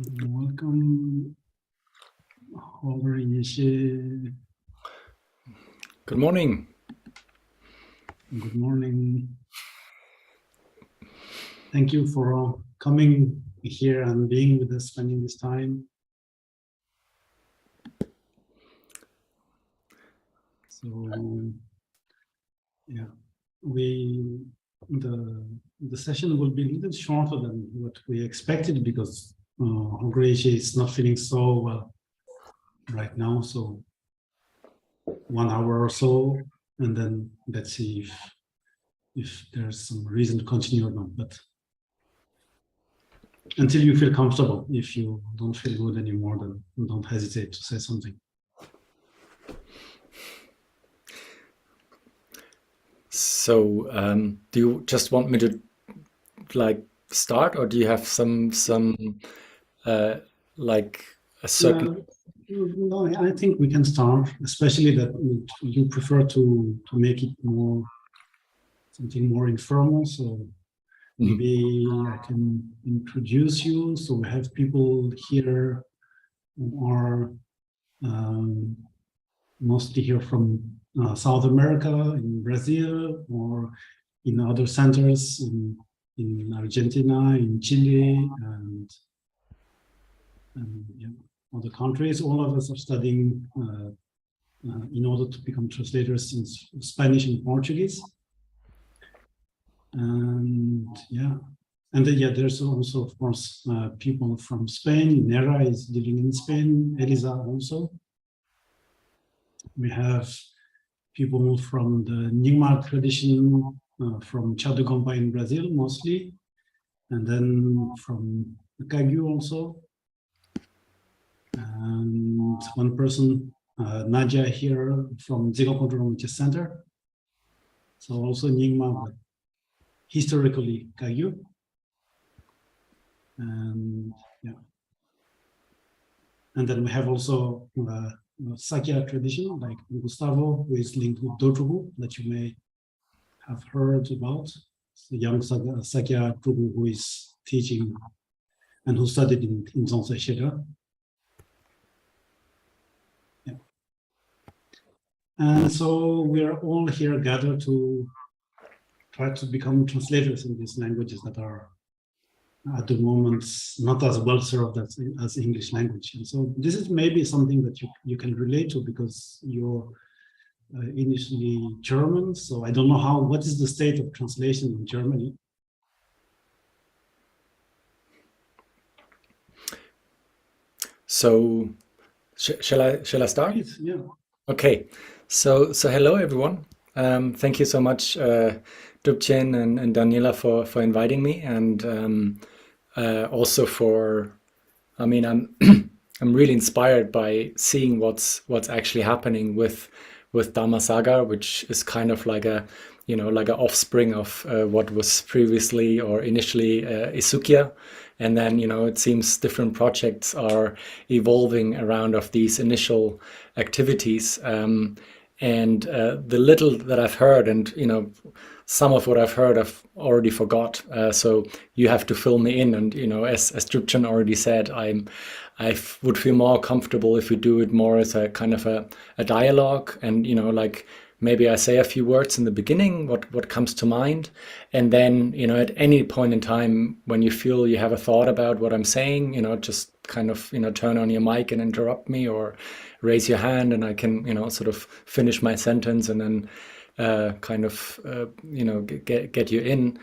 Welcome, Holger, Yeshe. Good morning. Good morning. Thank you for coming here and being with us, spending this time. So, yeah, the session will be a little shorter than what we expected because Holger Yeshe is not feeling so well right now. So 1 hour or so, and then let's see if there's some reason to continue or not. But until you feel comfortable, if you don't feel good anymore, then don't hesitate to say something. So, do you just want me to start, or do you have some like a certain? No, I think we can start, especially that you prefer to make it more something more informal. So maybe I can introduce you. So we have people here who are mostly here from South America, in Brazil, or in other centers in Argentina, in Chile, and yeah, other countries. All of us are studying in order to become translators in Spanish and Portuguese. And yeah, and then, yeah, there's also, of course, people from Spain. Nera is living in Spain, Elisa also. We have people from the Nyingma tradition, from Chadugompa in Brazil mostly, and then from Kagyu also. And one person, Nadia here from Zigokodro Center. So also Nyingma, but historically Kagyu. And yeah. And then we have also Sakya tradition, like Gustavo, who is linked with Dojugu, that you may have heard about. The young Sakya Drugu who is teaching and who studied in Zonse Shira. Yeah. And so we are all here gathered to try to become translators in these languages that are at the moment not as well served as English language. And so this is maybe something that you can relate to because you're initially German. So I don't know what is the state of translation in Germany? So, shall I start? Please, yeah. Okay. So hello everyone. Thank you so much, Dubchen and Daniela for inviting me, and also for. I mean, I'm I'm really inspired by seeing what's actually happening with Dhammasaga, which is kind of like a like an offspring of what was previously or initially Isukya, and then it seems different projects are evolving around of these initial activities. And the little that I've heard, and some of what I've heard, I've already forgot. So you have to fill me in. And as Drupchan already said, I would feel more comfortable if we do it more as a kind of a dialogue, and like maybe I say a few words in the beginning, what comes to mind, and then at any point in time when you feel you have a thought about what I'm saying, just kind of turn on your mic and interrupt me, or raise your hand, and I can sort of finish my sentence, and then kind of get you in,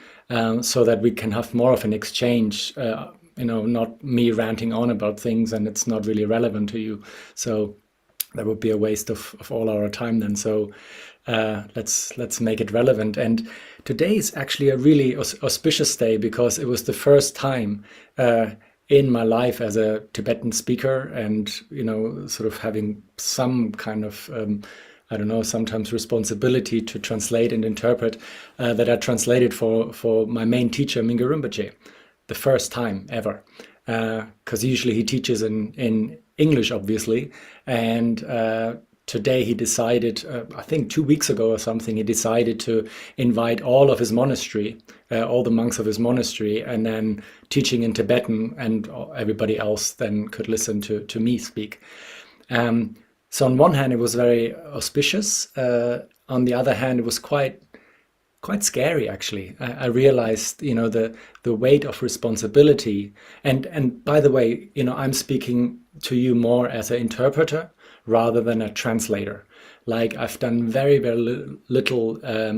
so that we can have more of an exchange. Not me ranting on about things and it's not really relevant to you. So that would be a waste of all our time then. So let's make it relevant. And today is actually a really auspicious day because it was the first time in my life as a Tibetan speaker, and sort of having some kind of I don't know, sometimes responsibility to translate and interpret, that I translated for my main teacher, Mingyur Rinpoche, the first time ever. Because usually he teaches in English, obviously. And today he decided, I think 2 weeks ago or something, he decided to invite all of his monastery, all the monks of his monastery, and then teaching in Tibetan, and everybody else then could listen to me speak. So on one hand, it was very auspicious. On the other hand, it was quite scary actually. I realized, the weight of responsibility. And by the way, I'm speaking to you more as an interpreter rather than a translator. Like I've done very, very little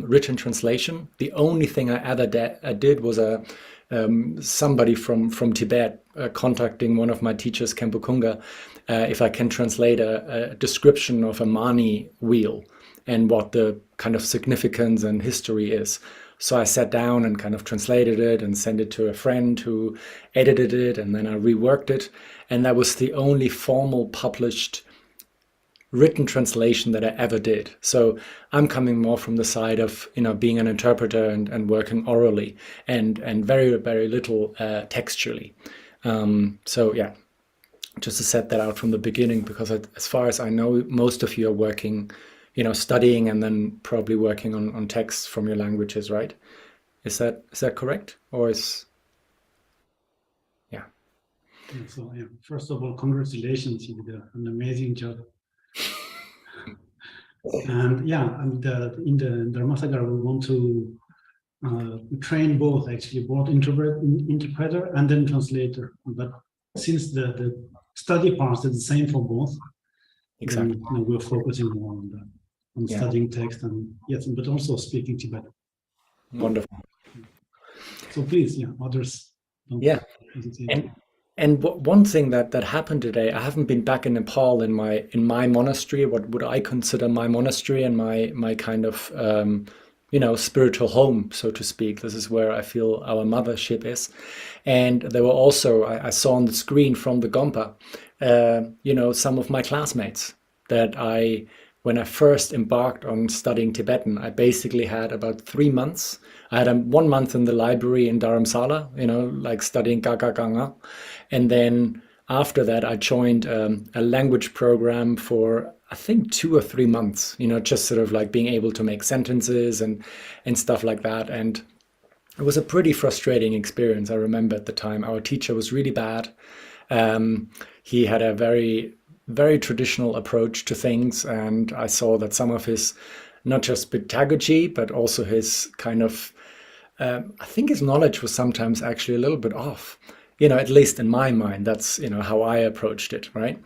written translation. The only thing I ever did was somebody from Tibet contacting one of my teachers, Khenpo Kunga, if I can translate a description of a mani wheel and what the kind of significance and history is. So I sat down and kind of translated it and sent it to a friend who edited it, and then I reworked it. And that was the only formal published written translation that I ever did. So I'm coming more from the side of, being an interpreter and working orally and very, very little textually. So yeah, just to set that out from the beginning, because as far as I know, most of you are working, studying and then probably working on texts from your languages, right? Is that correct? Or yeah. So yeah, first of all, congratulations, you did an amazing job. And yeah, and in the Dharmasagara, we want to train both interpreter and then translator. But since the study part is the same for both, Exactly. then we're focusing more on that, on studying text and yes, but also speaking Tibetan. Wonderful. So please, others. Yeah. And one thing that happened today, I haven't been back in Nepal in my monastery, what would I consider my monastery and my kind of spiritual home, so to speak. This is where I feel our mothership is. And there were also, I saw on the screen from the Gompa, some of my classmates that when I first embarked on studying Tibetan, I basically had about 3 months. I had 1 month in the library in Dharamsala, like studying Gaga Ganga. And then after that, I joined a language program for, I think, 2 or 3 months, just sort of like being able to make sentences and stuff like that. And it was a pretty frustrating experience. I remember at the time, our teacher was really bad. He had a very, very traditional approach to things. And I saw that some of his, not just pedagogy, but also his kind of, I think his knowledge was sometimes actually a little bit off. At least in my mind, that's, how I approached it, right?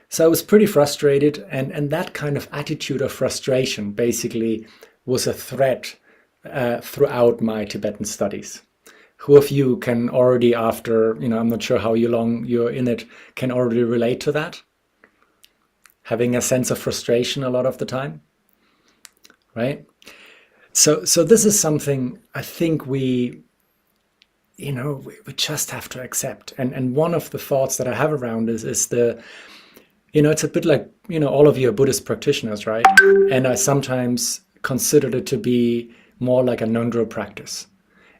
So I was pretty frustrated, and that kind of attitude of frustration basically was a threat throughout my Tibetan studies. Who of you can already, after, I'm not sure how long you're in it, can already relate to that? Having a sense of frustration a lot of the time, right? So this is something I think we just have to accept. And one of the thoughts that I have around is it's a bit like, all of you are Buddhist practitioners, right? And I sometimes considered it to be more like a non-group practice.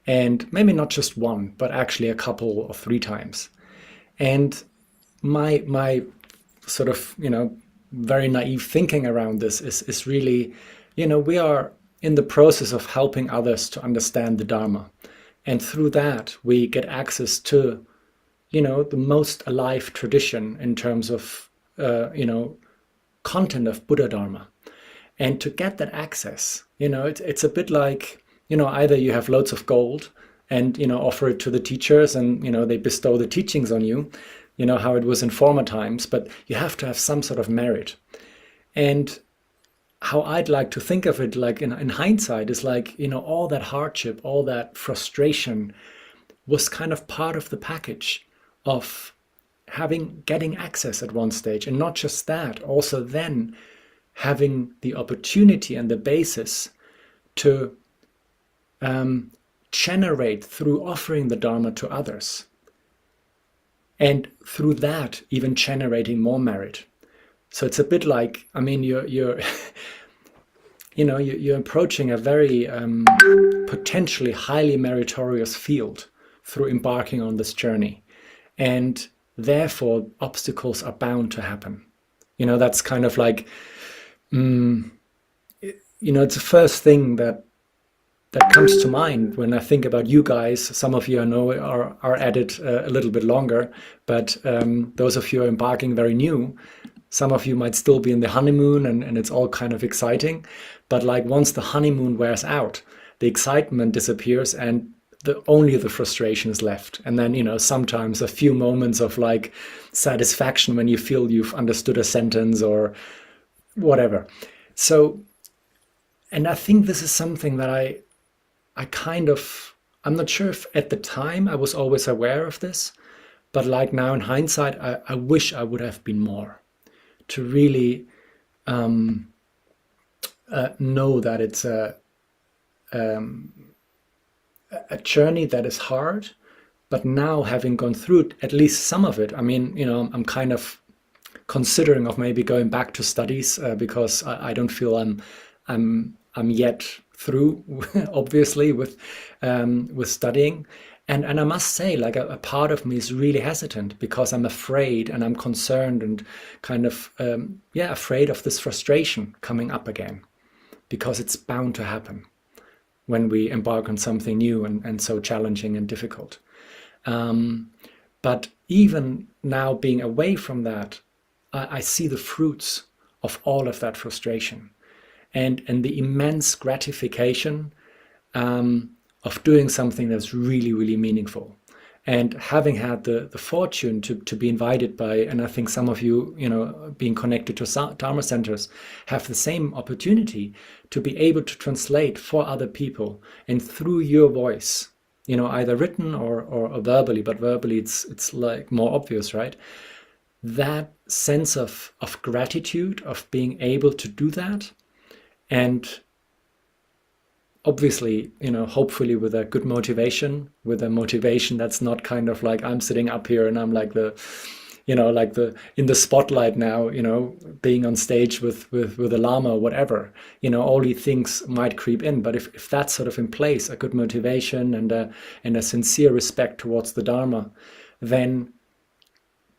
And maybe not just one, but actually a couple or 3 times. And my sort of, very naive thinking around this is really, we are in the process of helping others to understand the Dharma. And through that, we get access to, the most alive tradition in terms of, content of Buddha Dharma. And to get that access, it's a bit like, either you have loads of gold and, offer it to the teachers and, they bestow the teachings on you, how it was in former times, but you have to have some sort of merit. And how I'd like to think of it, like in hindsight, is like, all that hardship, all that frustration was kind of part of the package of getting access at one stage. And not just that, also then having the opportunity and the basis to generate through offering the Dharma to others. And through that, even generating more merit. So it's a bit like, you're you're approaching a very potentially highly meritorious field through embarking on this journey. And therefore, obstacles are bound to happen. That's kind of like, mm, it's the first thing that comes to mind when I think about you guys. Some of you I know are at it a little bit longer, but those of you are embarking very new. Some of you might still be in the honeymoon, and it's all kind of exciting. But like once the honeymoon wears out, the excitement disappears and only the frustration is left. And then, sometimes a few moments of like satisfaction when you feel you've understood a sentence or whatever. So, and I think this is something that I'm not sure if at the time I was always aware of this, but like now in hindsight, I wish I would have been more to really know that it's a journey that is hard, but now having gone through it, at least some of it, I mean, I'm kind of considering of maybe going back to studies because I don't feel I'm yet through, obviously, with studying. And I must say, like a part of me is really hesitant because I'm afraid and I'm concerned and kind of, afraid of this frustration coming up again, because it's bound to happen when we embark on something new and so challenging and difficult. But even now being away from that, I see the fruits of all of that frustration and the immense gratification of doing something that's really, really meaningful. And having had the fortune to be invited by, and I think some of you, being connected to Dharma centers, have the same opportunity to be able to translate for other people and through your voice, either written or verbally, but verbally it's like more obvious, right? That sense of gratitude of being able to do that, and obviously, hopefully with a good motivation, with a motivation that's not kind of like I'm sitting up here and I'm like in the spotlight now, being on stage with a lama or whatever, all these things might creep in. But if that's sort of in place, a good motivation and a sincere respect towards the Dharma, then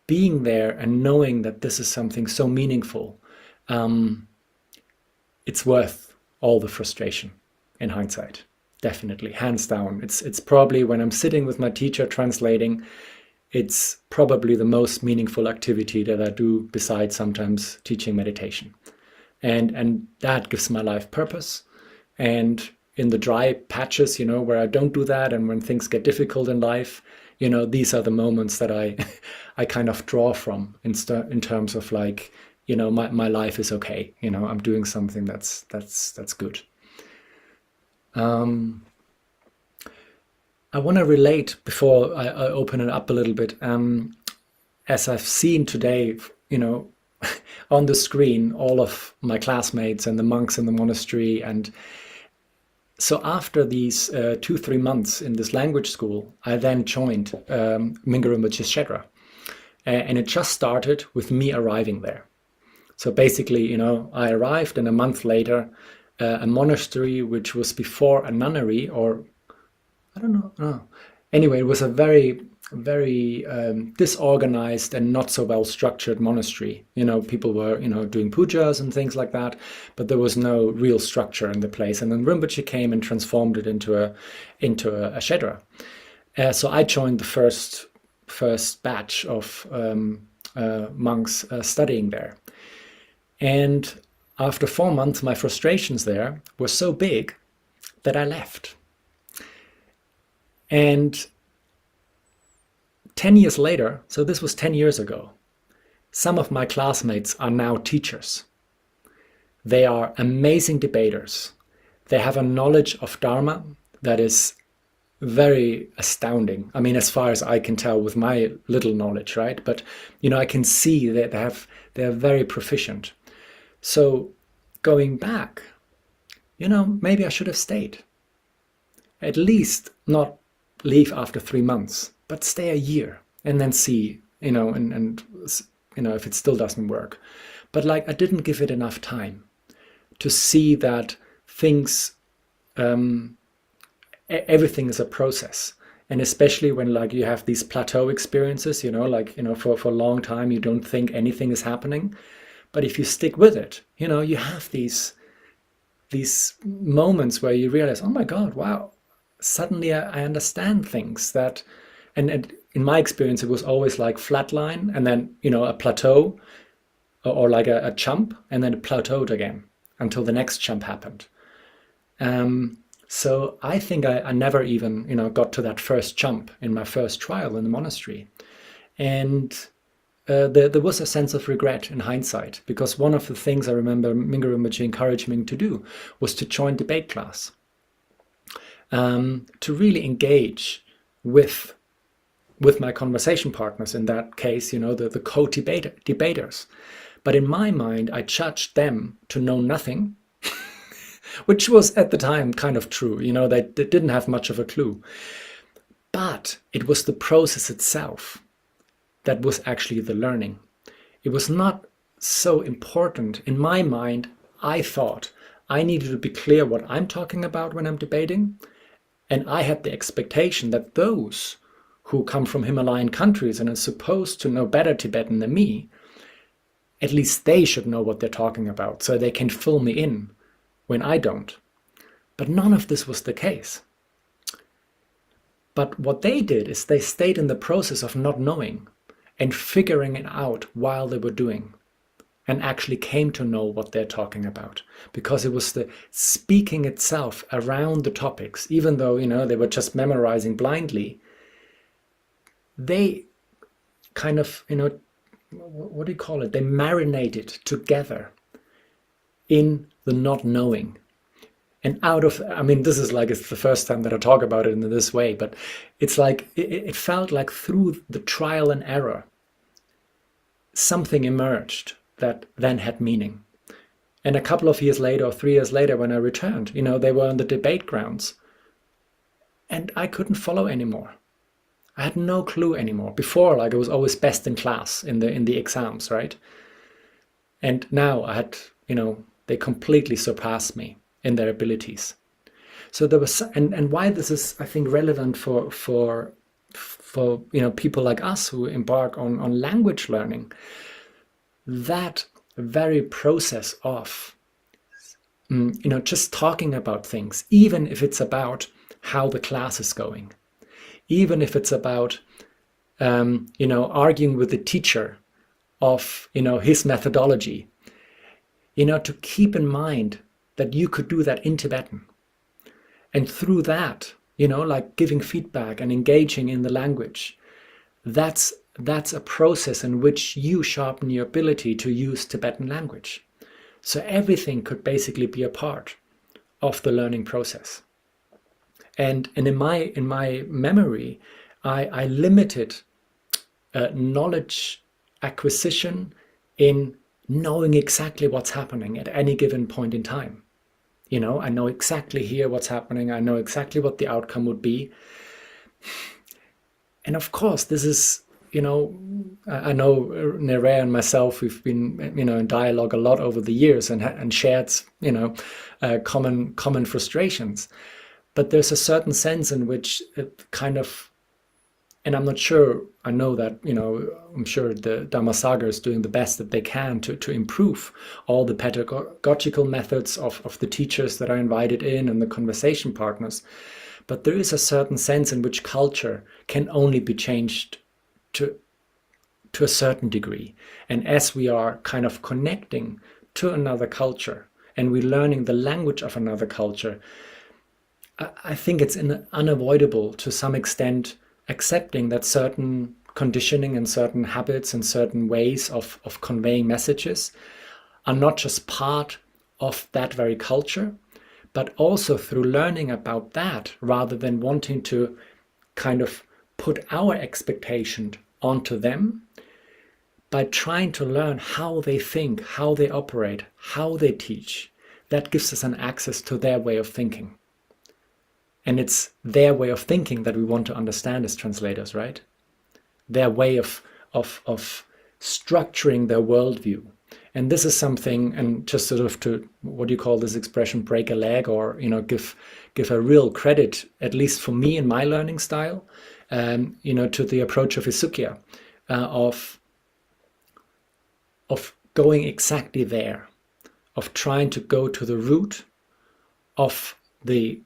being there and knowing that this is something so meaningful, it's worth all the frustration. In hindsight, definitely, hands down. It's probably when I'm sitting with my teacher translating, it's probably the most meaningful activity that I do besides sometimes teaching meditation. And that gives my life purpose. And in the dry patches, where I don't do that, and when things get difficult in life, these are the moments that I kind of draw from in terms of like, my life is okay. I'm doing something that's good. I want to relate before I open it up a little bit. As I've seen today, on the screen, all of my classmates and the monks in the monastery. And so after these 2-3 months in this language school, I then joined Mingyur Rinpoche's Shedra. And it just started with me arriving there. So basically, I arrived, and a month later, a monastery which was before a nunnery, or I don't know. Oh. Anyway, it was a very, very disorganized and not so well structured monastery. People were, doing pujas and things like that, but there was no real structure in the place. And then Rinpoche came and transformed it into a Shedra. So I joined the first batch of monks studying there. And after 4 months, my frustrations there were so big that I left. And 10 years later, so this was 10 years ago, some of my classmates are now teachers. They are amazing debaters. They have a knowledge of Dharma that is very astounding. I mean, as far as I can tell with my little knowledge, right? But, I can see that they're very proficient. So going back, maybe I should have stayed. At least not leave after 3 months, but stay a year and then see, and if it still doesn't work. But like I didn't give it enough time to see that things, everything is a process. And especially when like you have these plateau experiences, for a long time you don't think anything is happening. But if you stick with it, you have these moments where you realize, oh my God, wow, suddenly I understand things that, and in my experience, it was always like flatline and then, a plateau, or like a jump, and then it plateaued again until the next jump happened. So I think I never even, got to that first jump in my first trial in the monastery. And there was a sense of regret in hindsight, because one of the things I remember Mingyur Rinpoche encouraged me to do was to join debate class, to really engage with my conversation partners, in that case, the co-debaters. But in my mind, I judged them to know nothing, which was at the time kind of true. They didn't have much of a clue. But it was the process itself that was actually the learning. It was not so important. In my mind, I thought I needed to be clear what I'm talking about when I'm debating. And I had the expectation that those who come from Himalayan countries and are supposed to know better Tibetan than me, at least they should know what they're talking about, so they can fill me in when I don't. But none of this was the case. But what they did is they stayed in the process of not knowing and figuring it out while they were doing, and actually came to know what they're talking about, because it was the speaking itself around the topics. Even though they were just memorizing blindly, they kind of what do you call it, they marinated together in the not knowing. And this is like, it's the first time that I talk about it in this way, but it's like, it felt like through the trial and error, something emerged that then had meaning. And a couple of years later, or 3 years later, when I returned, they were on the debate grounds, and I couldn't follow anymore. I had no clue anymore. Before, like, I was always best in class in the exams, right? And now I had, they completely surpassed me in their abilities. So there was, and why this is, I think, relevant for people like us who embark on language learning, that very process of just talking about things, even if it's about how the class is going, even if it's about arguing with the teacher of his methodology, to keep in mind that you could do that in Tibetan. And through that, like giving feedback and engaging in the language, that's a process in which you sharpen your ability to use Tibetan language. So everything could basically be a part of the learning process. And in my memory, I limited knowledge acquisition in knowing exactly what's happening at any given point in time. I know exactly here what's happening. I know exactly what the outcome would be. And of course, this is, I know Nerea and myself, we've been, in dialogue a lot over the years and shared, common frustrations. But there's a certain sense in which it kind of, and I'm not sure, I know that, I'm sure the Dhammasagar is doing the best that they can to improve all the pedagogical methods of the teachers that are invited in and the conversation partners. But there is a certain sense in which culture can only be changed to a certain degree. And as we are kind of connecting to another culture and we're learning the language of another culture, I think it's unavoidable to some extent accepting that certain conditioning and certain habits and certain ways of conveying messages are not just part of that very culture, but also through learning about that, rather than wanting to kind of put our expectation onto them, by trying to learn how they think, how they operate, how they teach. That gives us an access to their way of thinking. And it's their way of thinking that we want to understand as translators, right? Their way of structuring their worldview. And this is something, and just sort of to, what do you call this expression, break a leg, or give a real credit, at least for me in my learning style, to the approach of Isukya, of going exactly there, of trying to go to the root of the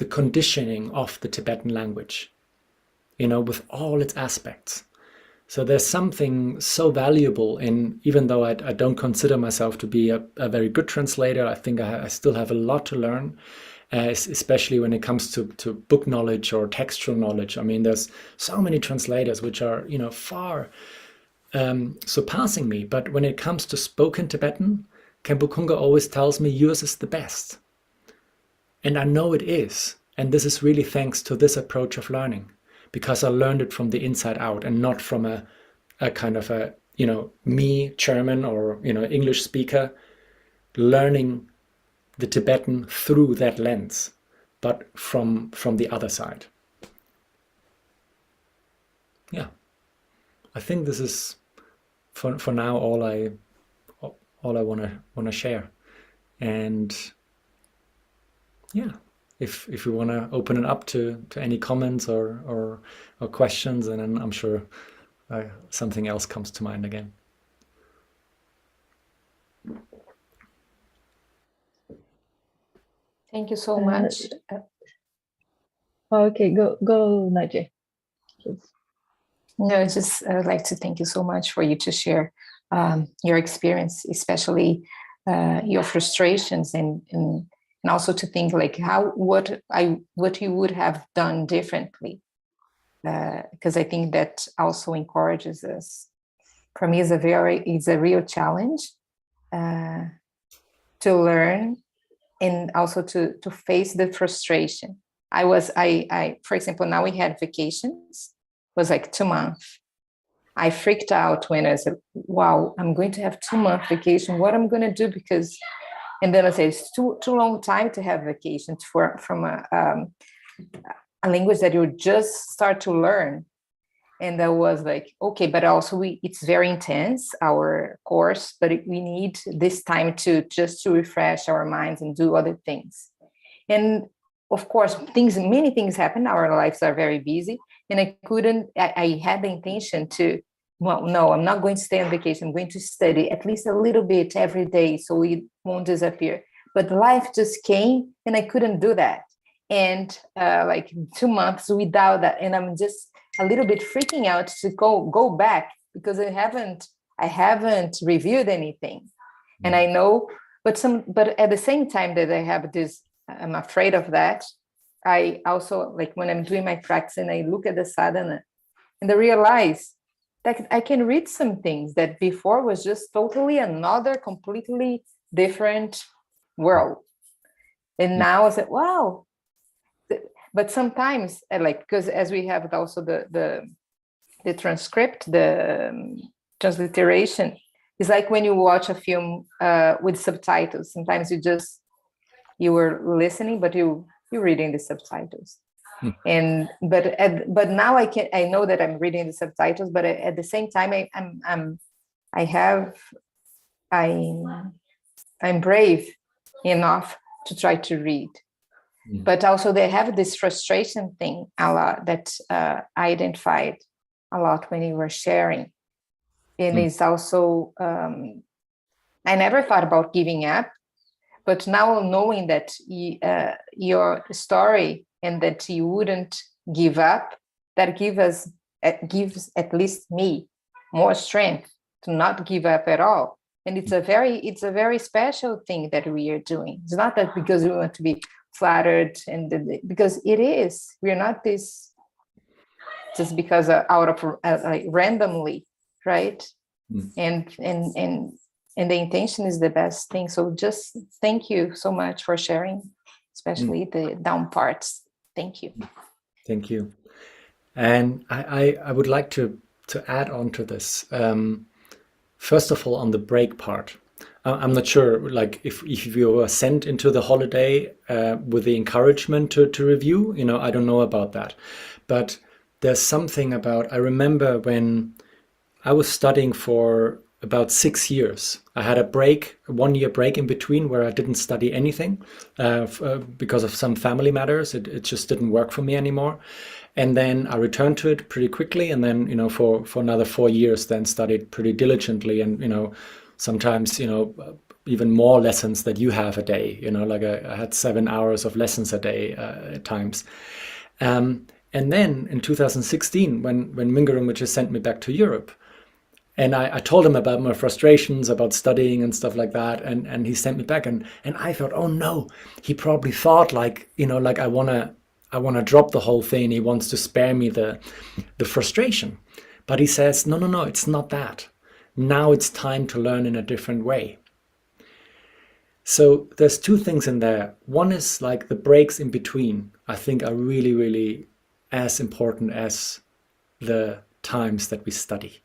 conditioning of the Tibetan language, with all its aspects. So there's something so valuable in, even though I don't consider myself to be a very good translator, I think I still have a lot to learn, especially when it comes to book knowledge or textual knowledge. I mean, there's so many translators which are, far surpassing me. But when it comes to spoken Tibetan, Khenpo Kunga always tells me yours is the best. And I know it is. And this is really thanks to this approach of learning, because I learned it from the inside out and not from a kind of a, me, German or, English speaker, learning the Tibetan through that lens, but from the other side. Yeah, I think this is for now all I want to share. And yeah, if we want to open it up to any comments or questions, and then I'm sure something else comes to mind again. Thank you so much. Okay, go, Naje, please. No, I just would like to thank you so much for you to share your experience, especially your frustrations, and also to think like what you would have done differently, because I think that also encourages us. For me, it's a real challenge to learn, and also to face the frustration. I for example, now we had vacations. It was like 2 months. I freaked out when I said, wow, I'm going to have 2-month vacation. What I'm going to do? And then I said, it's too long time to have vacations from a language that you just start to learn. And I was like, okay, but also it's very intense, our course, but we need this time to refresh our minds and do other things. And of course, many things happen. Our lives are very busy. And I had the intention to, well, no, I'm not going to stay on vacation. I'm going to study at least a little bit every day so it won't disappear. But life just came and I couldn't do that. And like 2 months without that. And I'm just a little bit freaking out to go back, because I haven't reviewed anything. And I know, but at the same time that I have this, I'm afraid of that. I also, like when I'm doing my practice and I look at the sadhana and I realize that I can read some things that before was just totally another completely different world. And now I said, wow. But sometimes, because as we have also the transcript, the transliteration, it's like when you watch a film with subtitles. Sometimes you were listening, but you're reading the subtitles. But now I know that I'm reading the subtitles, but at the same time I'm brave enough to try to read. But also they have this frustration thing a lot that I identified a lot when you were sharing. And it's also, I never thought about giving up, but now knowing that your story and that you wouldn't give up, that gives at least me more strength to not give up at all. And it's a very special thing that we are doing. It's not that because we want to be flattered, because it is. We're not this just because out of like randomly, right? And the intention is the best thing. So just thank you so much for sharing, especially the down parts. Thank you. Thank you. And I would like to add on to this. First of all, on the break part, I'm not sure, like if you were sent into the holiday with the encouragement to review, I don't know about that. But there's something about, I remember when I was studying for about 6 years, I had a 1-year break in between where I didn't study anything because of some family matters. It just didn't work for me anymore. And then I returned to it pretty quickly. And then, for another 4 years, then studied pretty diligently and, sometimes, even more lessons that you have a day, like I had 7 hours of lessons a day at times. And then in 2016, when Mingo Rinpoche sent me back to Europe, and I told him about my frustrations about studying and stuff like that, and he sent me back, and I thought, oh no, he probably thought like, like I wanna drop the whole thing. He wants to spare me the frustration. But he says, no, it's not that. Now it's time to learn in a different way. So there's two things in there. One is like the breaks in between, I think are really, really as important as the times that we study,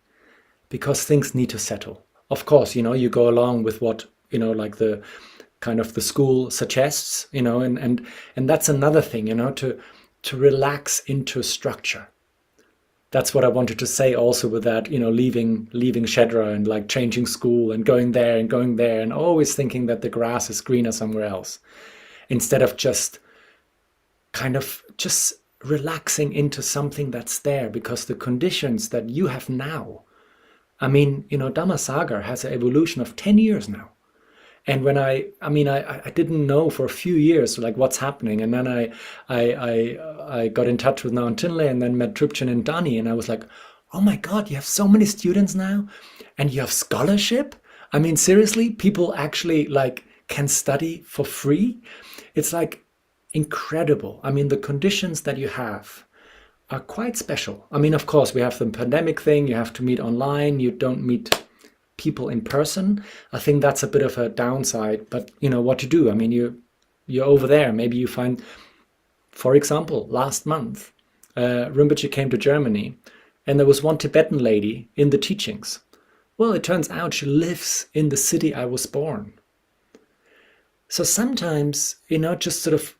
because things need to settle. Of course, you go along with what, like the kind of the school suggests, and that's another thing, to relax into structure. That's what I wanted to say also with that, leaving Shedra and like changing school and going there and always thinking that the grass is greener somewhere else, instead of just kind of just relaxing into something that's there, because the conditions that you have now, I mean, Dhammasagar has an evolution of 10 years now. And when I didn't know for a few years like what's happening, and then I got in touch with Naon Tinley and then met Tripchen and Dani, and I was like, oh my God, you have so many students now, and you have scholarship. I mean, seriously, people actually like can study for free. It's like incredible. I mean, the conditions that you have are quite special. I mean, of course, we have the pandemic thing. You have to meet online. You don't meet people in person. I think that's a bit of a downside, but what to do? I mean, you're over there. Maybe you find, for example, last month, Rinpoche came to Germany, and there was one Tibetan lady in the teachings. Well, it turns out she lives in the city I was born. So sometimes, just sort of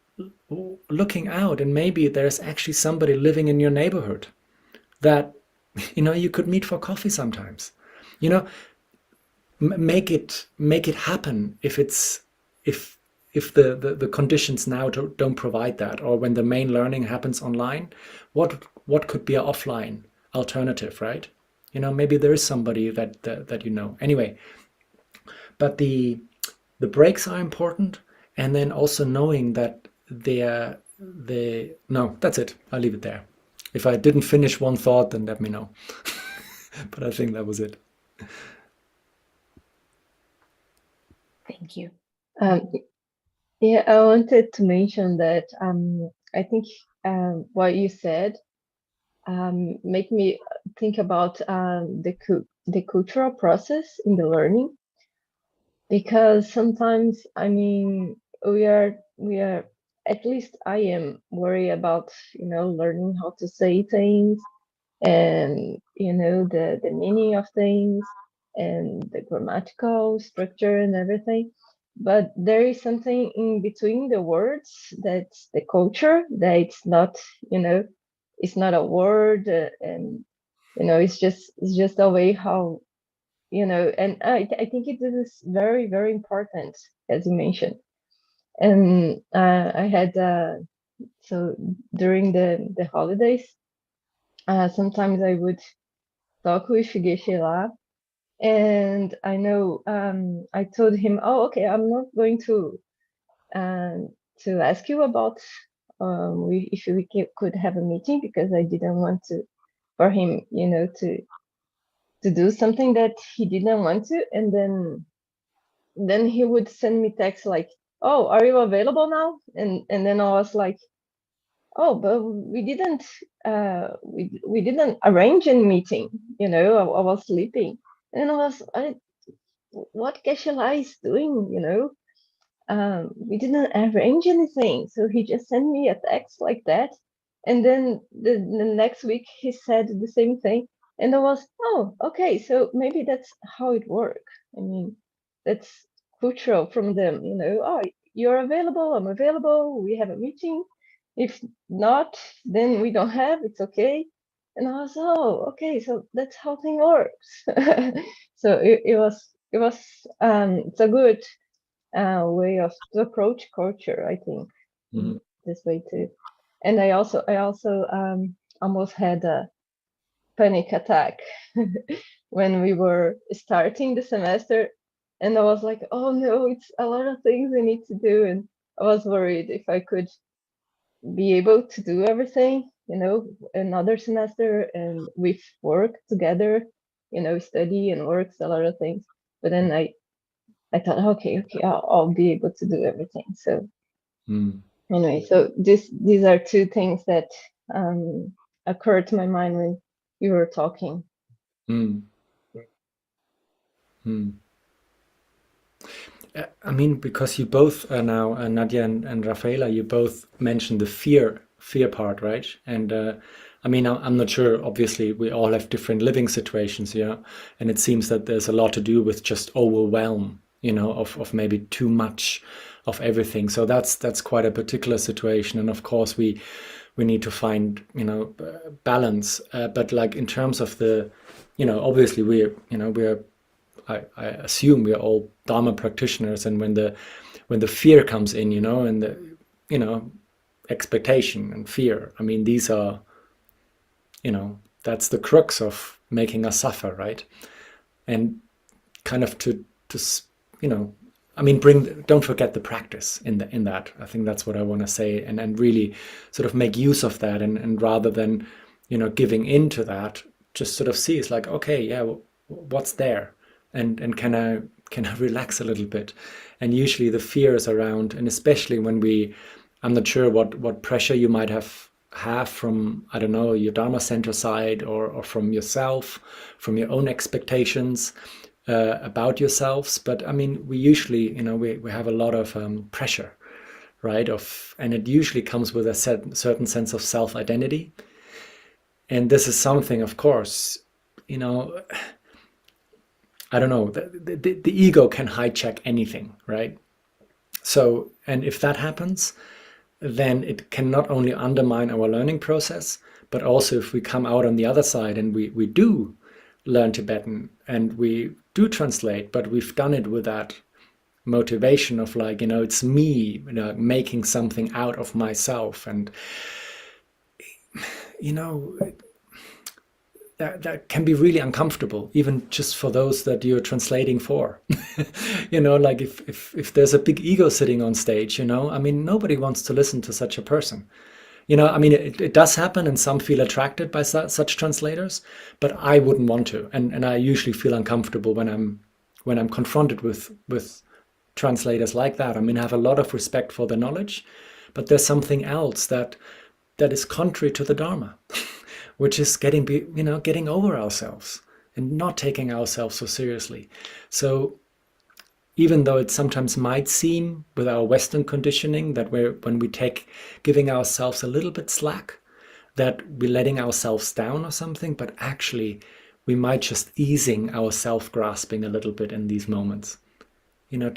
looking out, and maybe there's actually somebody living in your neighborhood that, you could meet for coffee sometimes. Make it happen if the conditions now don't provide that, or when the main learning happens online, what could be an offline alternative, right? Maybe there is somebody that anyway. But the breaks are important, and then also knowing that no, that's it. I'll leave it there. If I didn't finish one thought, then let me know. But I think that was it. Thank you. Yeah, I wanted to mention that I think what you said make me think about the cultural process in the learning, because sometimes, I mean, we are at least I am worried about learning how to say things, and the meaning of things, and the grammatical structure and everything. But there is something in between the words, that's the culture, that it's not it's not a word, and it's just a way how and I think it is very, very important, as you mentioned. And I had so during the holidays, sometimes I would talk with Yeshe lá, and I know I told him, oh, okay, I'm not going to ask you about if we could have a meeting, because I didn't want for him to do something that he didn't want to. And then he would send me text like, oh, are you available now? And then I was like, oh, but we didn't we didn't arrange any meeting, I was sleeping. And what Geshe-la is doing, we didn't arrange anything. So he just sent me a text like that. And then the next week he said the same thing. And I was, oh, okay, so maybe that's how it works. I mean, that's cultural from them, oh, you're available, I'm available, we have a meeting. If not, then we don't have, it's okay. And I was, oh, okay, so that's how thing works. So it was it's a good way of to approach culture, I think. This way too. And I also almost had a panic attack when we were starting the semester, And I was like, oh no, it's a lot of things I need to do. And I was worried if I could be able to do everything, another semester and with work together, study and works, a lot of things. But then I thought, okay, I'll be able to do everything. So anyway, so these are two things that occurred to my mind when you were talking. I mean, because you both are now, Nadia and Rafaela, you both mentioned the fear part, right? And I mean, I'm not sure. Obviously, we all have different living situations, yeah. And it seems that there's a lot to do with just overwhelm, of maybe too much of everything. So that's quite a particular situation. And of course, we need to find, balance. But like in terms of the, obviously we're I assume we are all Dharma practitioners, and when the fear comes in, and the expectation and fear, I mean, these are, that's the crux of making us suffer, right? And kind of to I mean, don't forget the practice in that. I think that's what I want to say, and really sort of make use of that, and rather than giving into that, just sort of see it's like, okay, yeah, what's there, and can I relax a little bit. And usually the fear is around, and especially when I'm not sure what pressure you might have from, I don't know, your Dharma center side, or from yourself, from your own expectations about yourselves. But I mean, we usually, we have a lot of pressure, right? And it usually comes with a certain sense of self-identity. And this is something, of course, I don't know, the ego can hijack anything, right? So, and if that happens, then it can not only undermine our learning process, but also if we come out on the other side and we do learn Tibetan and we do translate, but we've done it with that motivation of like, it's me, making something out of myself. And, that can be really uncomfortable, even just for those that you're translating for. Like if there's a big ego sitting on stage, I mean, nobody wants to listen to such a person. I mean, it does happen, and some feel attracted by such translators, but I wouldn't want to. And I usually feel uncomfortable when I'm confronted with translators like that. I mean, I have a lot of respect for their knowledge, but there's something else that is contrary to the Dharma, which is getting over ourselves and not taking ourselves so seriously. So even though it sometimes might seem with our Western conditioning that when we giving ourselves a little bit slack, that we're letting ourselves down or something, but actually we might just easing our self-grasping a little bit in these moments, to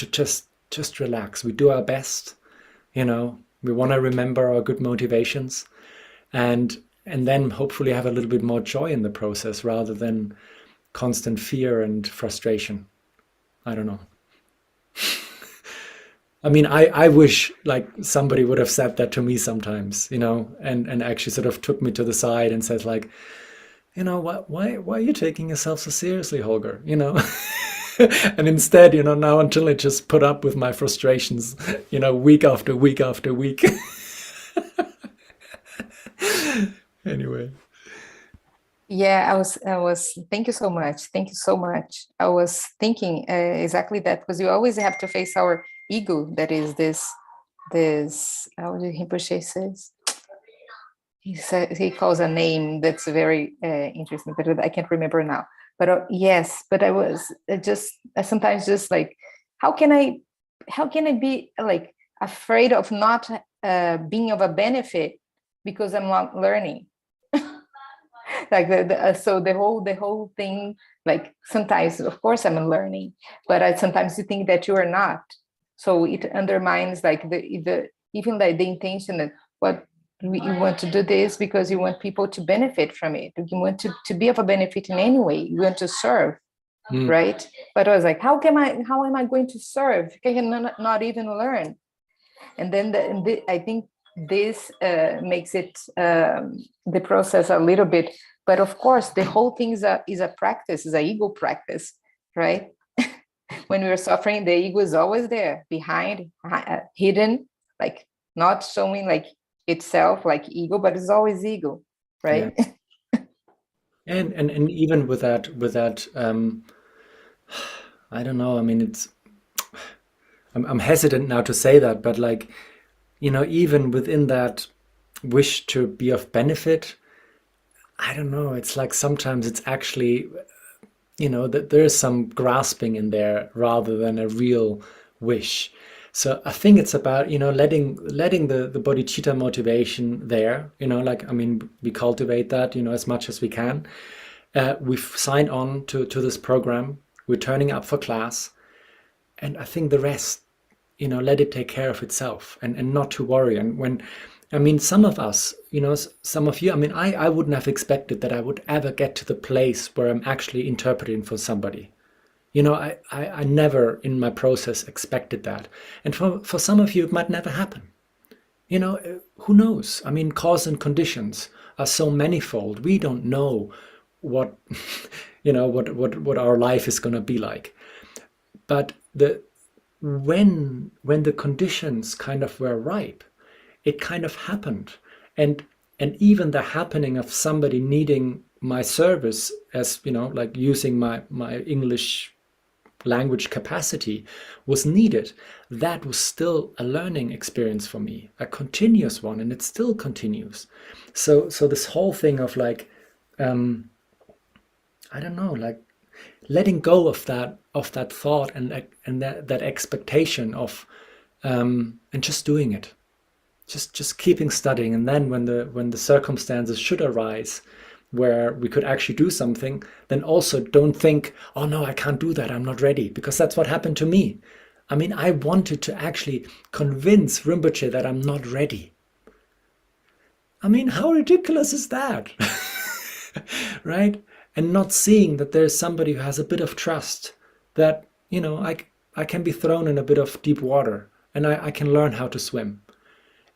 just relax. We do our best, we want to remember our good motivations, and then hopefully have a little bit more joy in the process rather than constant fear and frustration. I don't know. I mean, I wish like somebody would have said that to me sometimes, and actually sort of took me to the side and says like, why are you taking yourself so seriously, Holger? And instead, now until I just put up with my frustrations, week after week after week. Anyway. Yeah, I was, thank you so much. Thank you so much. I was thinking exactly that, because you always have to face our ego. That is this, how did Rinpoche says? He calls a name that's very interesting, but I can't remember now. But yes, but I was I sometimes just like, how can I be like afraid of not being of a benefit because I'm not learning? Like so the whole thing, like sometimes of course I'm learning, but sometimes you think that you are not, so it undermines like the even like the intention that you want to do this because you want people to benefit from it, you want to be of a benefit in any way, you want to serve, right? But I was like, how am I going to serve? I can not even learn. And then I think this makes it the process a little bit. But of course, the whole thing is a practice, is an ego practice, right? when we're suffering, the ego is always there, behind, hidden, like not showing like itself like ego, but it's always ego, right? Yeah. And even with that, I don't know. I mean, I'm hesitant now to say that, but like, even within that wish to be of benefit, I don't know. It's like sometimes it's actually, that there is some grasping in there rather than a real wish. So I think it's about, letting the bodhicitta motivation there, like, I mean, we cultivate that, as much as we can. We've signed on to this program. We're turning up for class. And I think the rest, let it take care of itself and not to worry. And when, I mean, some of us, some of you, I mean, I wouldn't have expected that I would ever get to the place where I'm actually interpreting for somebody. I never in my process expected that. And for some of you, it might never happen. Who knows? I mean, cause and conditions are so manifold. We don't know what, what our life is going to be like. But when the conditions kind of were ripe, it kind of happened. And even the happening of somebody needing my service as, like using my English language capacity was needed. That was still a learning experience for me, a continuous one, and it still continues. So this whole thing of like, I don't know, like letting go of that thought and that expectation of and just doing it, just keeping studying, and then when the circumstances should arise where we could actually do something, then also don't think, oh no, I can't do that, I'm not ready, because that's what happened to me. I mean, I wanted to actually convince Rinpoche that I'm not ready. I mean, how ridiculous is that? Right? And not seeing that there's somebody who has a bit of trust that, I can be thrown in a bit of deep water and I can learn how to swim.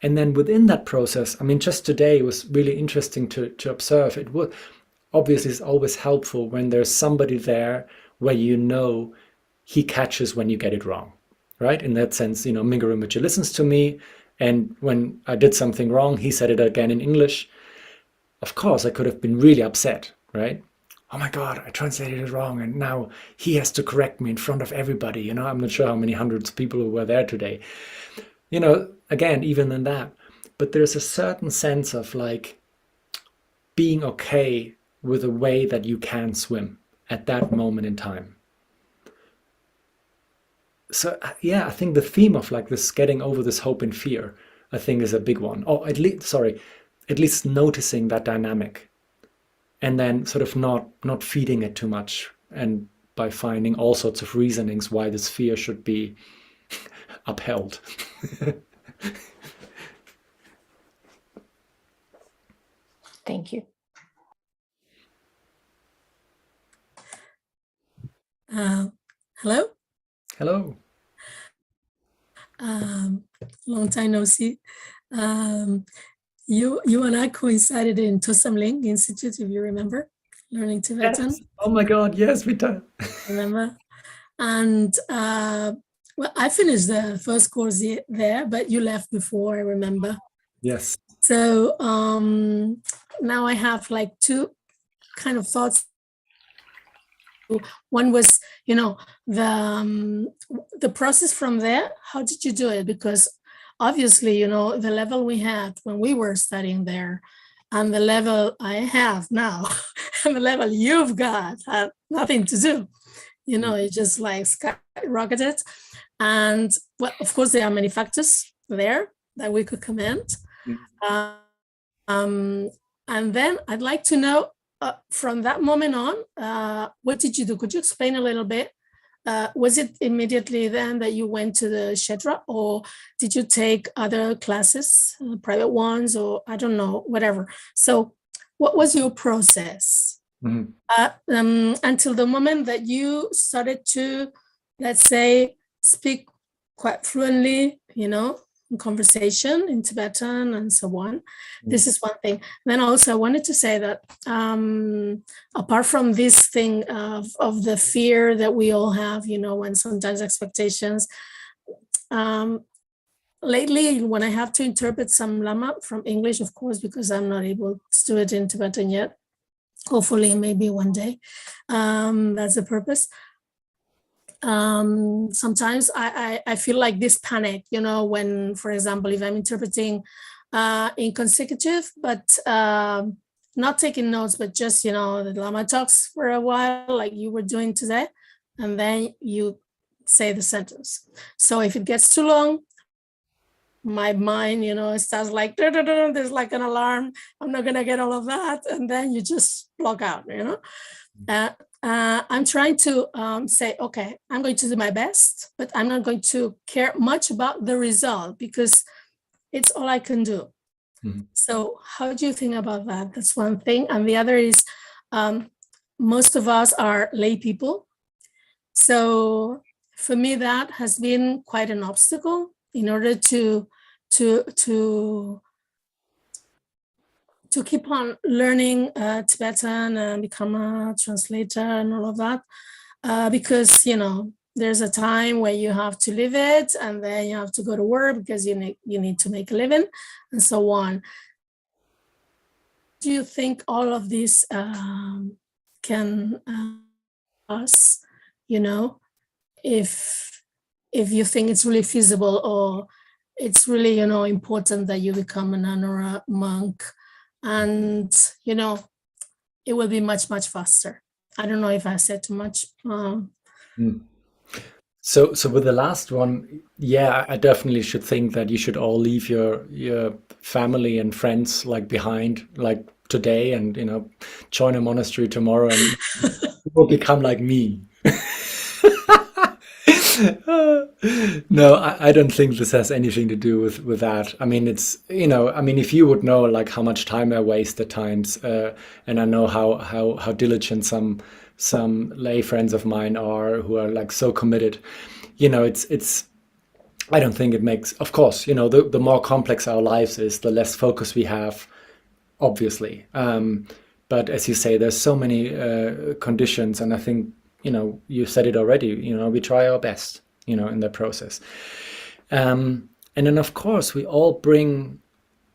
And then within that process, I mean, just today was really interesting to observe. It would obviously is always helpful when there's somebody there where he catches when you get it wrong, right? In that sense, Mingyur Rinpoche listens to me, and when I did something wrong, he said it again in English. Of course, I could have been really upset, right? Oh my God, I translated it wrong, and now he has to correct me in front of everybody. I'm not sure how many hundreds of people who were there today. Again, even in that. But there's a certain sense of like being okay with the way that you can swim at that moment in time. So yeah, I think the theme of like this getting over this hope and fear, I think is a big one. Or at least noticing that dynamic. And then sort of not feeding it too much, and by finding all sorts of reasonings why this fear should be upheld. Thank you. Hello. Hello. Long time no see. You and I coincided in Tosamling Institute, if you remember, learning Tibetan. Yes. Oh my God, yes, we do. Remember? And well, I finished the first course there, but you left before, I remember. Yes. So now I have like two kind of thoughts. One was, the process from there. How did you do it? Because obviously, the level we had when we were studying there and the level I have now and the level you've got had nothing to do. It just like skyrocketed. And well, of course, there are many factors there that we could comment. And then I'd like to know, from that moment on, what did you do? Could you explain a little bit? Was it immediately then that you went to the Kshetra, or did you take other classes, private ones, or I don't know, whatever? So what was your process until the moment that you started to, let's say, speak quite fluently, conversation in Tibetan and so on. This is one thing. Then also I wanted to say that apart from this thing of the fear that we all have, you know, when sometimes expectations, lately when I have to interpret some Lama from English, of course, because I'm not able to do it in Tibetan yet, hopefully maybe one day, that's the purpose. Sometimes I feel like this panic, you know, when, for example, if I'm interpreting in consecutive, but not taking notes, but just, you know, the Lama talks for a while, like you were doing today, and then you say the sentence. So if it gets too long, my mind, you know, it starts like, there's like an alarm. I'm not going to get all of that. And then you just block out, you know. I'm trying to say, okay, I'm going to do my best, but I'm not going to care much about the result because it's all I can do. So how do you think about that? That's one thing. And the other is most of us are lay people. So for me, that has been quite an obstacle in order to keep on learning Tibetan and become a translator and all of that, because, you know, there's a time where you have to live it and then you have to go to work because you need to make a living and so on. Do you think all of this can us, you know, if you think it's really feasible or it's really, you know, important that you become a nun or a monk, and, you know, it will be much, much faster. I don't know if I said too much. So with the last one, yeah, I definitely should think that you should all leave your family and friends like behind, like today, and, you know, join a monastery tomorrow, and you will become like me. No, I don't think this has anything to do with that. I mean, it's, you know, I mean, if you would know like how much time I waste at times, and I know how diligent some lay friends of mine are who are like so committed, you know, it's I don't think it makes, of course, you know, the more complex our lives is, the less focus we have, obviously. But as you say, there's so many conditions, and I think, you know, you said it already, you know, we try our best, you know, in that process. And then, of course, we all bring,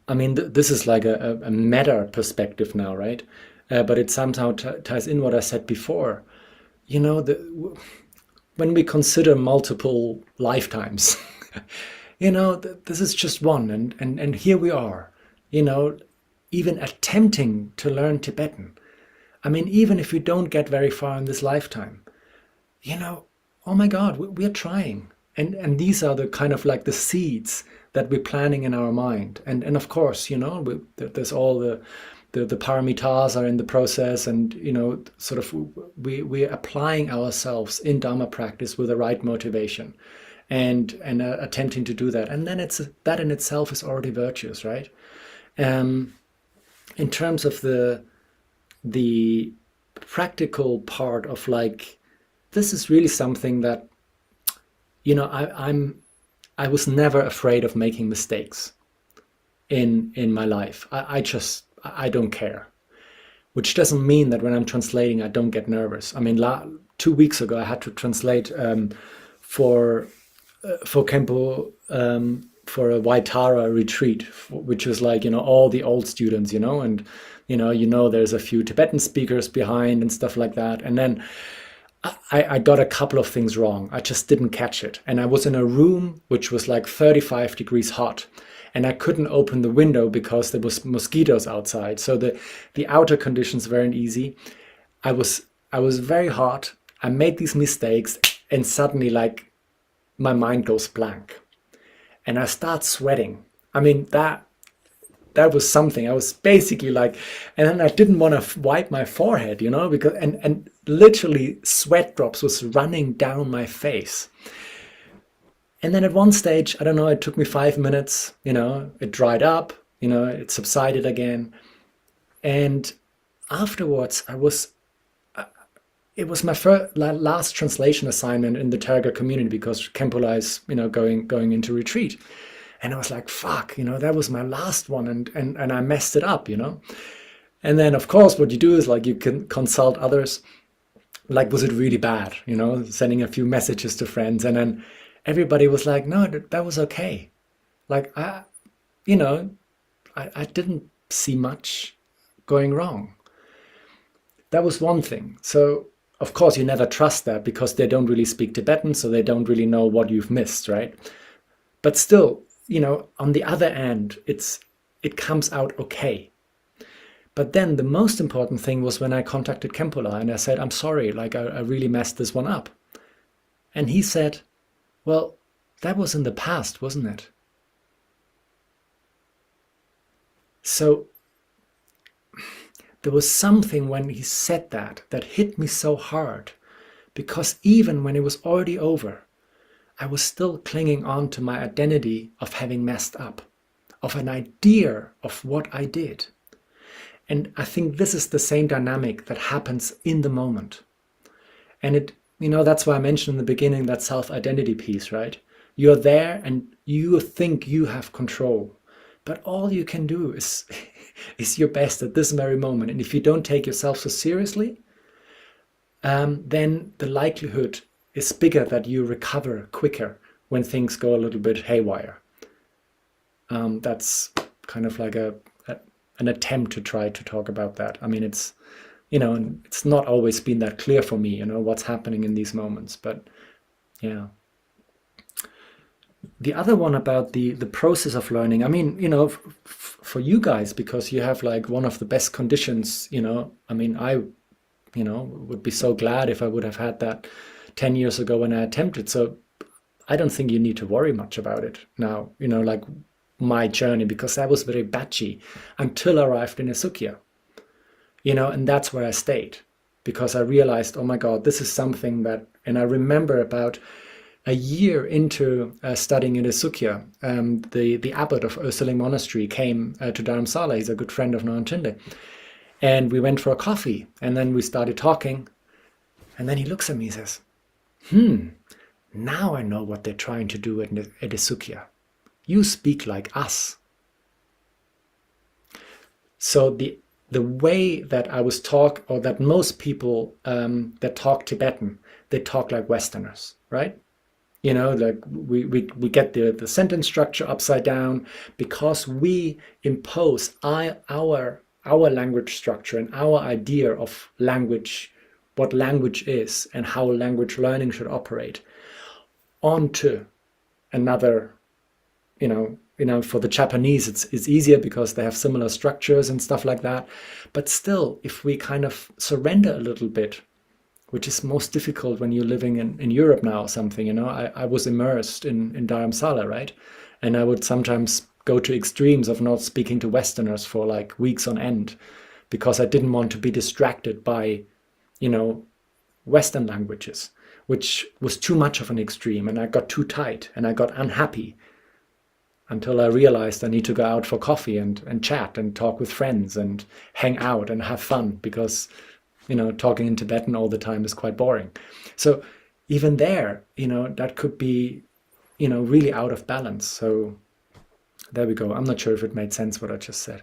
I mean, this is like a meta perspective now, right? But it somehow ties in what I said before. You know, when we consider multiple lifetimes, you know, this is just one. And here we are, you know, even attempting to learn Tibetan. I mean, even if we don't get very far in this lifetime, you know, oh my God, we are trying. And these are the kind of like the seeds that we're planting in our mind. And of course, you know, there's all the paramitas are in the process, and, you know, sort of we're applying ourselves in Dharma practice with the right motivation and attempting to do that. And then that in itself is already virtuous, right? In terms of the practical part of like, this is really something that, you know, I was never afraid of making mistakes in my life. I don't care, which doesn't mean that when I'm translating I don't get nervous. I mean, 2 weeks ago I had to translate for Kempo, for a Waitara retreat, which was like, you know, all the old students, you know, and you know, there's a few Tibetan speakers behind and stuff like that. And then I got a couple of things wrong. I just didn't catch it. And I was in a room which was like 35 degrees hot, and I couldn't open the window because there was mosquitoes outside. So the outer conditions weren't easy. I was very hot. I made these mistakes, and suddenly like my mind goes blank and I start sweating. I mean, that was something. I was basically like, and then I didn't want to wipe my forehead, you know, because and literally sweat drops was running down my face. And then at one stage, I don't know, it took me 5 minutes, you know, it dried up, you know, it subsided again. And afterwards, it was my last translation assignment in the Terga community, because Kempula is, you know, going into retreat. And I was like, fuck, that was my last one, and I messed it up. And then, of course, what you do is like you can consult others. Like, was it really bad? Sending a few messages to friends, and then everybody was like, no, that was okay. Like, you know, I didn't see much going wrong. That was one thing. So, of course, you never trust that because they don't really speak Tibetan, so they don't really know what you've missed, right? But still, on the other end, it comes out okay. But then the most important thing was when I contacted Kempula and I said, I'm sorry, like I really messed this one up. And he said, well, that was in the past, wasn't it? So there was something when he said that hit me so hard, because even when it was already over, I was still clinging on to my identity of having messed up, of an idea of what I did. And I think this is the same dynamic that happens in the moment. And that's why I mentioned in the beginning that self-identity piece, right? You're there and you think you have control, but all you can do is your best at this very moment. And if you don't take yourself so seriously, then the likelihood is bigger that you recover quicker when things go a little bit haywire. That's kind of like an attempt to try to talk about that. I mean, it's not always been that clear for me, what's happening in these moments, but yeah. The other one about the process of learning, I mean, for you guys, because you have like one of the best conditions, I mean, I would be so glad if I would have had that 10 years ago when I attempted. So I don't think you need to worry much about it now, like my journey, because that was very batchy until I arrived in Isukya, and that's where I stayed, because I realized, oh my God, this is something that, and I remember about a year into studying in Isukya, the abbot of Ursuline Monastery came to Dharamsala. He's a good friend of Noantinde. And we went for a coffee, and then we started talking. And then he looks at me and says, now I know what they're trying to do at Isukya. You speak like us. So the way that I was taught, or that most people that talk Tibetan, they talk like Westerners, right? Like we get the sentence structure upside down because we impose our language structure and our idea of language, what language is and how language learning should operate, onto another, for the Japanese it's easier because they have similar structures and stuff like that. But still, if we kind of surrender a little bit, which is most difficult when you're living in Europe now or something, I was immersed in Dharamsala, right? And I would sometimes go to extremes of not speaking to Westerners for like weeks on end because I didn't want to be distracted by, Western languages, which was too much of an extreme, and I got too tight and I got unhappy until I realized I need to go out for coffee and chat and talk with friends and hang out and have fun, because talking in Tibetan all the time is quite boring. So even there, that could be, really out of balance. So there we go. I'm not sure if it made sense what I just said.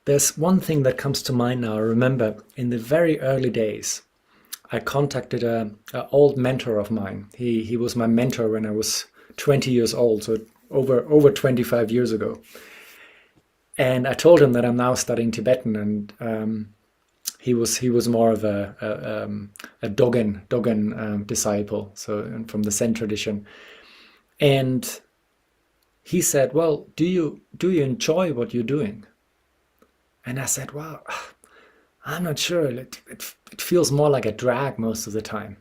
There's one thing that comes to mind now. I remember in the very early days, I contacted an old mentor of mine. He was my mentor when I was 20 years old, so over 25 years ago. And I told him that I'm now studying Tibetan, and he was more of a Dogen disciple, so from the Zen tradition. And he said, "Well, do you enjoy what you're doing?" And I said, "Well, I'm not sure. It feels more like a drag most of the time."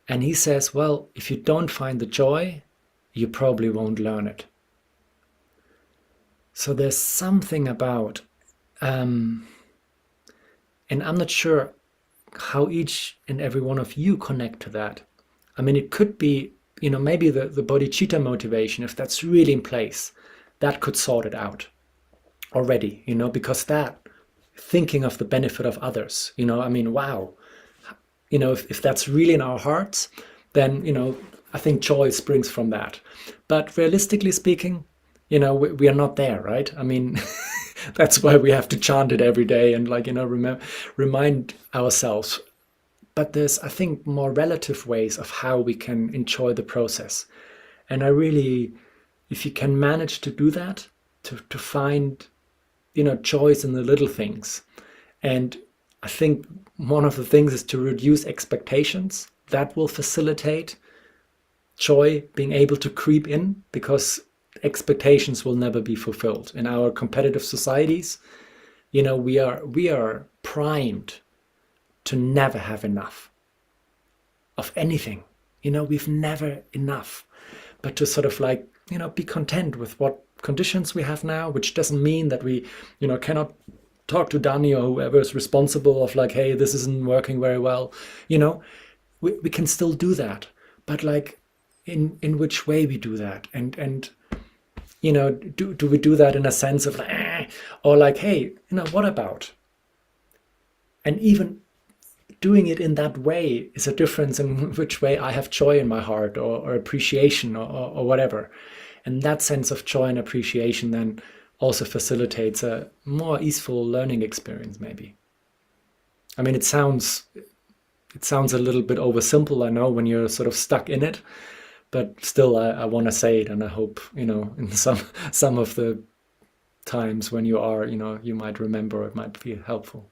And he says, "Well, if you don't find the joy, you probably won't learn it." So there's something about, and I'm not sure how each and every one of you connect to that. I mean, it could be, maybe the bodhicitta motivation, if that's really in place, that could sort it out already, because that thinking of the benefit of others. I mean, wow, if that's really in our hearts, then, I think joy springs from that. But realistically speaking, we are not there, right? I mean, that's why we have to chant it every day and remind ourselves. But there's, I think, more relative ways of how we can enjoy the process. And I really, if you can manage to do that, to find, joys in the little things. And I think one of the things is to reduce expectations. That will facilitate joy being able to creep in, because expectations will never be fulfilled. In our competitive societies, we are primed to never have enough of anything. We've never enough, but to sort of like, be content with what conditions we have now, which doesn't mean that we, cannot talk to Danny or whoever is responsible of like, hey, this isn't working very well. We can still do that, but like in which way we do that, and do we do that in a sense of like, or like, hey, what about? And even doing it in that way is a difference in which way I have joy in my heart, or appreciation, or whatever. And that sense of joy and appreciation then also facilitates a more easeful learning experience, maybe. I mean, it sounds a little bit oversimple, I know, when you're sort of stuck in it, but still I want to say it, and I hope, in some of the times when you are, you might remember, it might be helpful.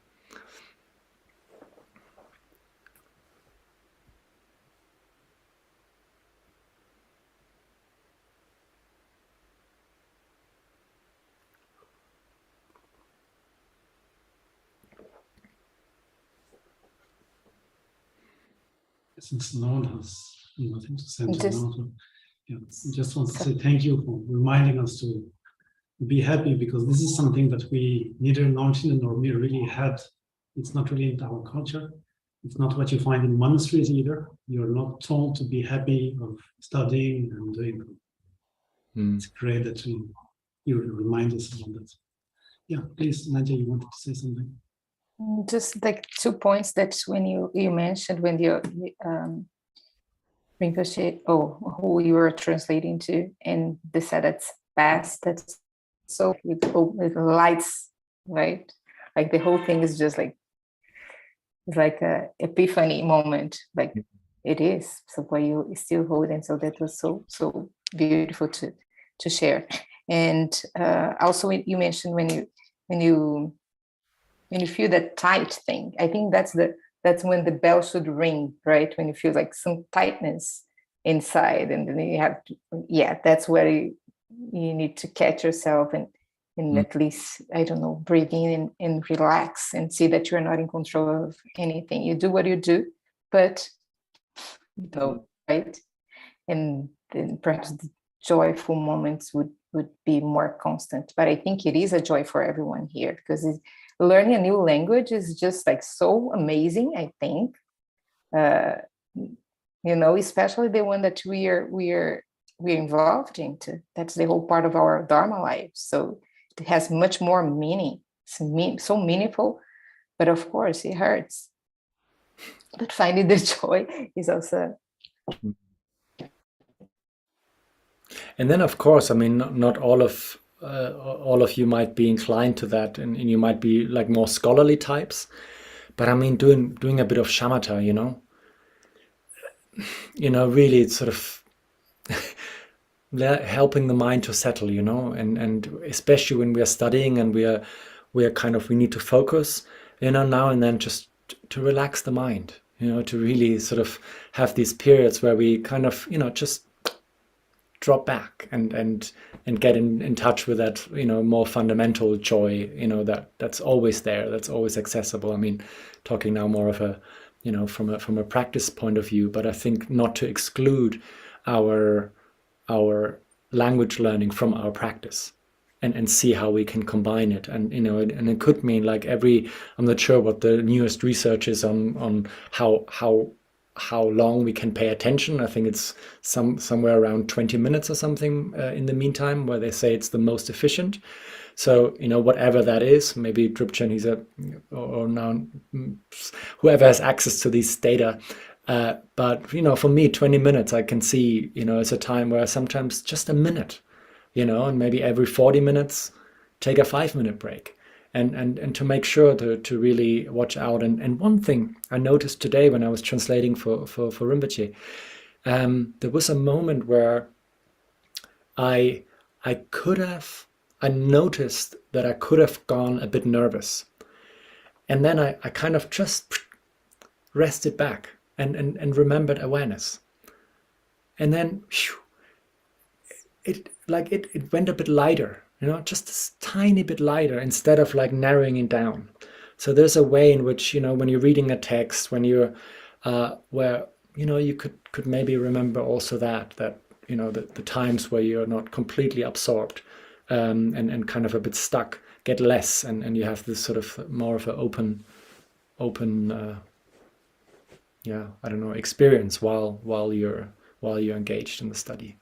Since no one has nothing to say Just- now, so, yeah, I just want to say thank you for reminding us to be happy, because this is something that we neither Mountain nor me really had. It's not really in our culture. It's not what you find in monasteries either. You're not told to be happy of studying and doing. It's great that you remind us about that. Yeah, please, Nadia, you wanted to say something? Just like 2 points that when you mentioned when you Rinpoche, who you were translating to, and they said that's past, that's so with lights, right? Like the whole thing is just like, it's like a epiphany moment, like it is. So why you still hold, and so that was so beautiful to share. And also you mentioned when you feel that tight thing, I think that's when the bell should ring, right? When you feel like some tightness inside, and then you have to, that's where you need to catch yourself and at least, I don't know, breathe in and relax and see that you're not in control of anything. You do what you do, but you don't, right? And then perhaps the joyful moments would be more constant. But I think it is a joy for everyone here, because learning a new language is just like so amazing, I think. Especially the one that we're involved into. That's the whole part of our Dharma life. So it has much more meaning. It's so meaningful, but of course it hurts. But finding the joy is also. And then, of course, I mean, not all of you might be inclined to that, and you might be like more scholarly types. But I mean, doing a bit of shamatha, really sort of helping the mind to settle, and especially when we are studying and we need to focus, now and then, just to relax the mind, to really sort of have these periods where we kind of, just drop back and get in touch with that, more fundamental joy, that's always there, that's always accessible. I mean, talking now more of a, from a practice point of view, but I think not to exclude our language learning from our practice, and see how we can combine it. And and it could mean like I'm not sure what the newest research is on how how long we can pay attention. I think it's somewhere around 20 minutes or something in the meantime, where they say it's the most efficient. So, whatever that is, maybe Drupchen, or now whoever has access to these data. But, for me, 20 minutes, I can see, is a time where sometimes just a minute, and maybe every 40 minutes, take a 5-minute break. And to make sure to really watch out. And one thing I noticed today when I was translating for Rinpoche, there was a moment where I noticed that I could have gone a bit nervous. And then I kind of just rested back and remembered awareness. And then it went a bit lighter, just this tiny bit lighter, instead of like narrowing it down. So there's a way in which, when you're reading a text, when you're where you could maybe remember also that the times where you're not completely absorbed, and kind of a bit stuck, get less, and you have this sort of more of an open I don't know, experience while you're engaged in the study.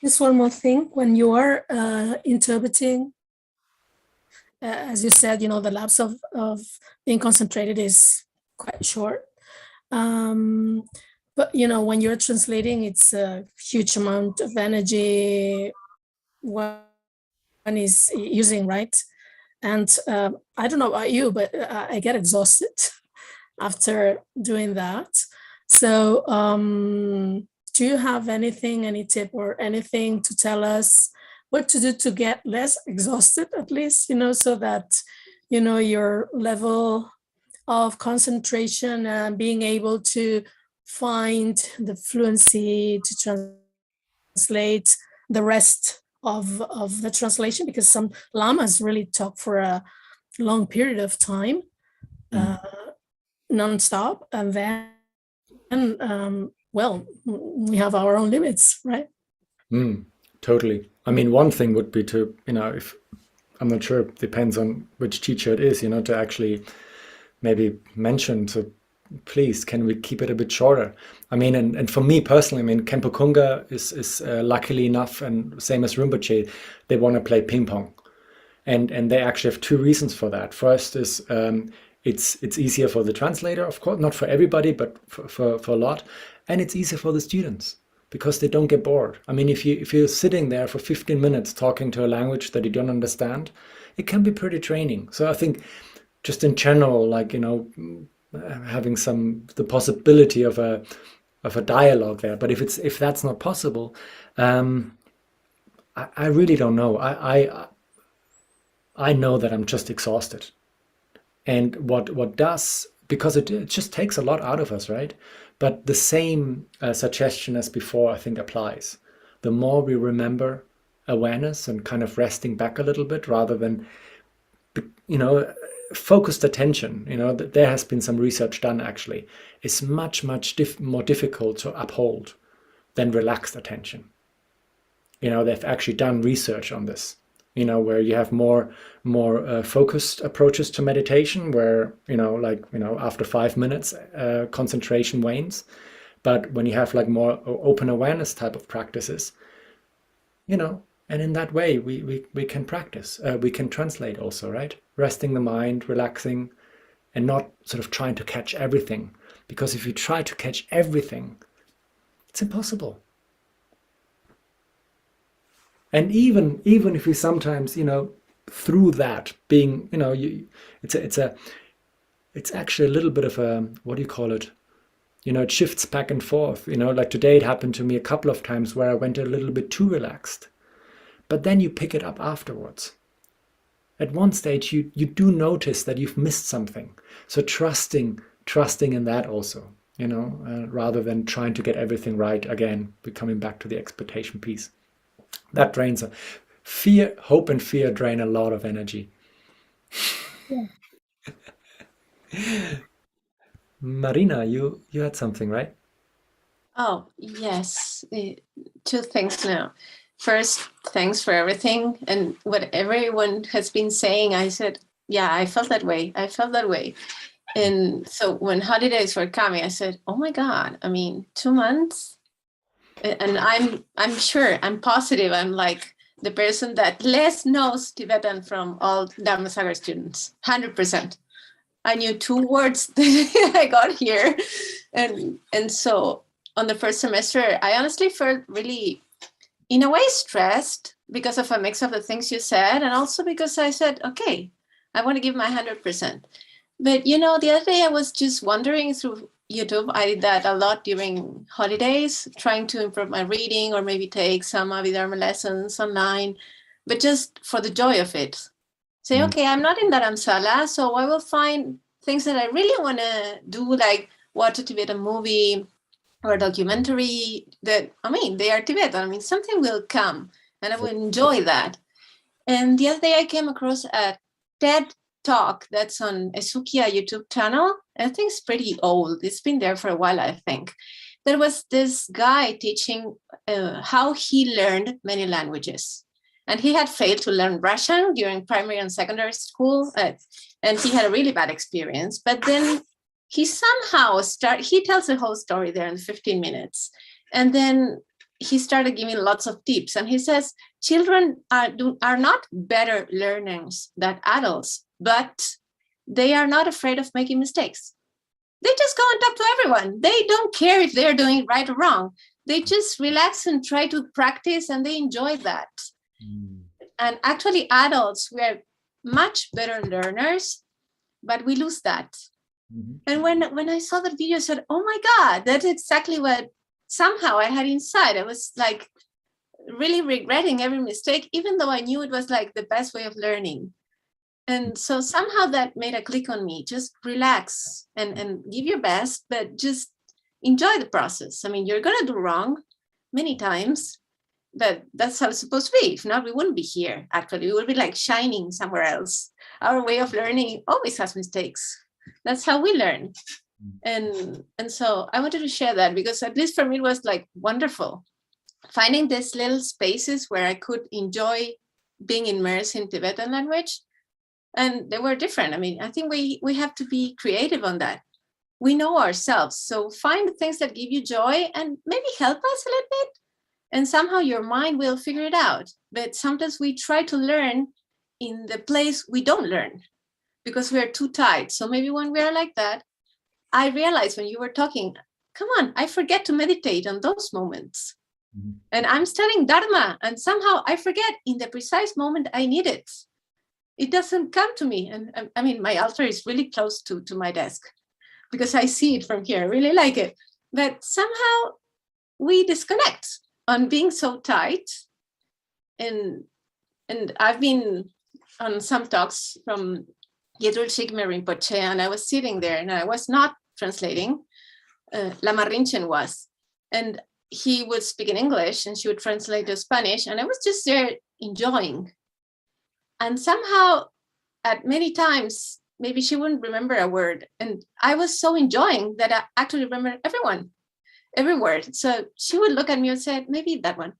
Just one more thing. When you are interpreting, as you said, the lapse of being concentrated is quite short. But when you're translating, it's a huge amount of energy one is using, right? And I don't know about you, but I get exhausted after doing that. So do you have any tip or anything to tell us what to do to get less exhausted, at least, so that, your level of concentration and being able to find the fluency to translate the rest of the translation, because some lamas really talk for a long period of time, non-stop, and then we have our own limits, right? Totally. I mean, one thing would be to, if I'm not sure, it depends on which teacher it is, to actually maybe mention to, please, can we keep it a bit shorter? I mean, and for me personally, I mean, Kempo Kunga is luckily enough, and same as Rinpoche, they want to play ping pong. And they actually have two reasons for that. First is it's easier for the translator, of course, not for everybody, but for a lot. And it's easier for the students because they don't get bored. I mean, if you're sitting there for 15 minutes talking to a language that you don't understand, it can be pretty draining. So I think just in general, like, having the possibility of a dialogue there. But if that's not possible, I really don't know. I know that I'm just exhausted. And what does, because it just takes a lot out of us, right? But the same suggestion as before, I think, applies. The more we remember awareness and kind of resting back a little bit, rather than, focused attention, there has been some research done actually, is much more difficult to uphold than relaxed attention. They've actually done research on this, where you have more focused approaches to meditation, where, after 5 minutes, concentration wanes. But when you have like more open awareness type of practices, and in that way, we can practice. We can translate also, right? Resting the mind, relaxing, and not sort of trying to catch everything. Because if you try to catch everything, it's impossible. And even if we sometimes, through that being, it's actually a little bit of a, what do you call it? It shifts back and forth. Like today, it happened to me a couple of times where I went a little bit too relaxed. But then you pick it up afterwards. At one stage, you do notice that you've missed something. So trusting in that also, rather than trying to get everything right again, coming back to the expectation piece. That drains hope and fear drain a lot of energy. Yeah. Marina, you had something, right? Oh, yes. Two things now. First, thanks for everything. And what everyone has been saying, I said, yeah, I felt that way. I felt that way. And so when holidays were coming, I said, oh my God, I mean, 2 months. And I'm sure, I'm positive, I'm like the person that less knows Tibetan from all Dharmasagar students, 100%. I knew 2 words that I got here. And so on the first semester, I honestly felt really, in a way, stressed because of a mix of the things you said, and also because I said, okay, I want to give my 100%. But you know, the other day I was just wandering through YouTube. I did that a lot during holidays, trying to improve my reading or maybe take some Abhidharma lessons online, but just for the joy of it. Say, okay, I'm not in Dharamsala, so I will find things that I really want to do, like watch a Tibetan movie or a documentary that, I mean, they are Tibetan. I mean, something will come and I will enjoy that. And the other day I came across a TED talk that's on Esukia YouTube channel. I think it's pretty old. It's been there for a while, I think. There was this guy teaching how he learned many languages. And he had failed to learn Russian during primary and secondary school. And he had a really bad experience. But then he somehow he tells the whole story there in 15 minutes. And then he started giving lots of tips. And he says, children are not better learners than adults, but they are not afraid of making mistakes. They just go and talk to everyone. They don't care if they're doing it right or wrong. They just relax and try to practice, and they enjoy that. And actually, adults, we are much better learners, but we lose that. And when I saw that video, I said, oh my God, that's exactly what somehow I had inside. I was like really regretting every mistake, even though I knew it was like the best way of learning. And so somehow that made a click on me. Just relax and give your best, but just enjoy the process. I mean, you're going to do wrong many times, but that's how it's supposed to be. If not, we wouldn't be here. Actually, we would be like shining somewhere else. Our way of learning always has mistakes. That's how we learn. And so I wanted to share that because at least for me, it was like wonderful. Finding these little spaces where I could enjoy being immersed in Tibetan language. And they were different. I mean, I think we have to be creative on that. We know ourselves. So find things that give you joy and maybe help us a little bit. And somehow your mind will figure it out. But sometimes we try to learn in the place we don't learn because we're too tight. So maybe when we are like that, I realized when you were talking, come on, I forget to meditate on those moments. And I'm studying Dharma, and somehow I forget in the precise moment I need it. It doesn't come to me. And I mean, my altar is really close to my desk because I see it from here. I really like it. But somehow we disconnect on being so tight. And I've been on some talks from Gedul Shikme Rinpoche, and I was sitting there and I was not translating. Lama Rinchen was. And he would speak in English and she would translate to Spanish. And I was just there enjoying. And somehow, at many times, maybe she wouldn't remember a word. And I was so enjoying that I actually remembered every word. So she would look at me and say, maybe that one.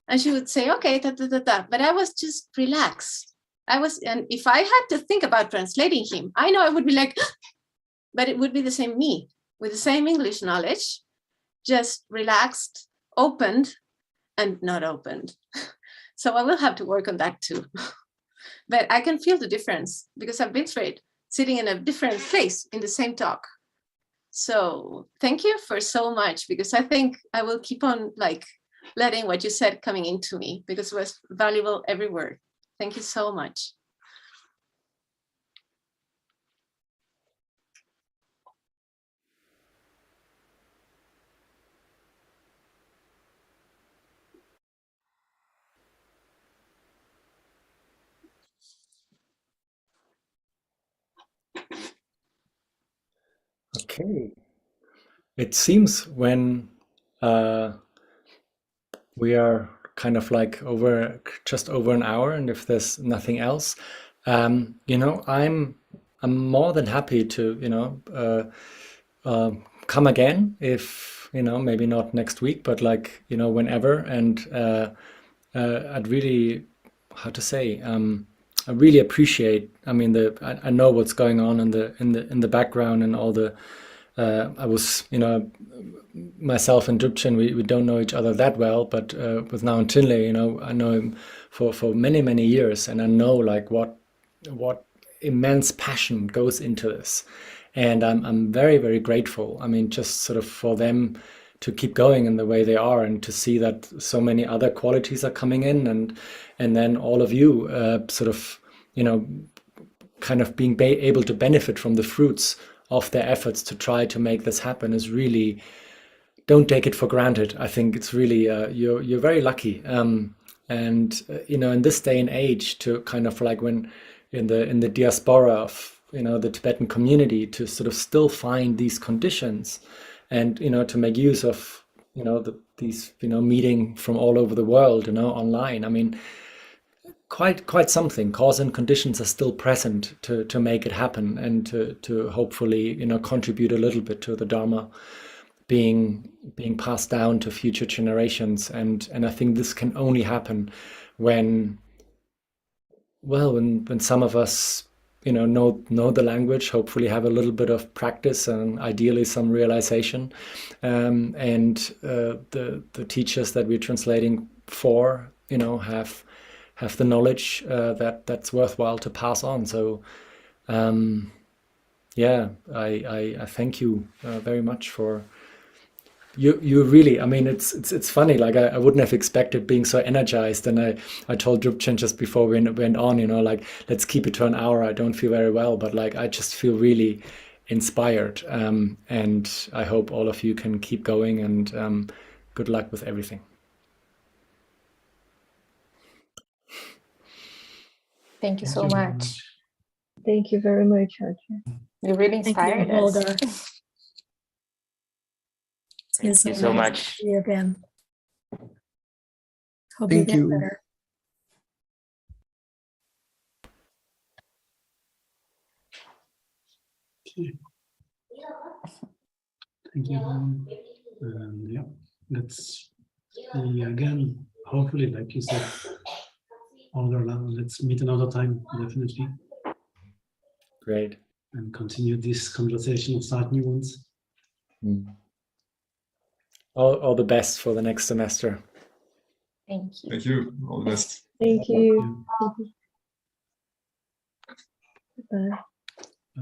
And she would say, okay, da, da, da, da. But I was just relaxed. And if I had to think about translating him, I know I would be like, but it would be the same me with the same English knowledge, just relaxed, opened, and not opened. So I will have to work on that too. But I can feel the difference because I've been through it, sitting in a different place in the same talk. So thank you for so much, because I think I will keep on like letting what you said coming into me because it was valuable every word. Thank you so much. Okay. It seems when we are kind of like just over an hour, and if there's nothing else, I'm more than happy to come again if maybe not next week, but like, whenever. And I'd really, how to say, I really appreciate. I mean, I know what's going on in the background and all the. I was, myself and Drupchen, we don't know each other that well, but with now in Tinley, I know him for many, many years, and I know like what immense passion goes into this, and I'm very, very grateful. I mean, just sort of for them to keep going in the way they are, and to see that so many other qualities are coming in, and then all of you sort of, kind of being able to benefit from the fruits of their efforts to try to make this happen is really, don't take it for granted. I think it's really, you're very lucky. And in this day and age, to kind of like, when in the diaspora of the Tibetan community, to sort of still find these conditions, and to make use of these meeting from all over the world online. I mean, quite something. Cause and conditions are still present to make it happen, and to hopefully contribute a little bit to the Dharma being passed down to future generations. And I think this can only happen when some of us know the language, hopefully have a little bit of practice, and ideally some realization, and the teachers that we're translating for have the knowledge that's worthwhile to pass on. So yeah, I thank you very much for you really. I mean, it's funny, like I wouldn't have expected being so energized, and I told Drupchen just before we went on, like, let's keep it to an hour. I don't feel very well, but like I just feel really inspired, and I hope all of you can keep going, and good luck with everything. Thank you so Thank you very much. Thank you very much, Holger. You really Thank you, inspired us. Holger. It's been Thank you so nice much. to see you again. Hope Thank you get you. better. Okay. Thank you. And yeah, let's see again. Hopefully, like you said, Holger, let's meet another time, definitely, Great. and continue this conversation or start new ones. All the best for the next semester. Thank you. Thank you. All the best. Thank you. Yeah. Bye.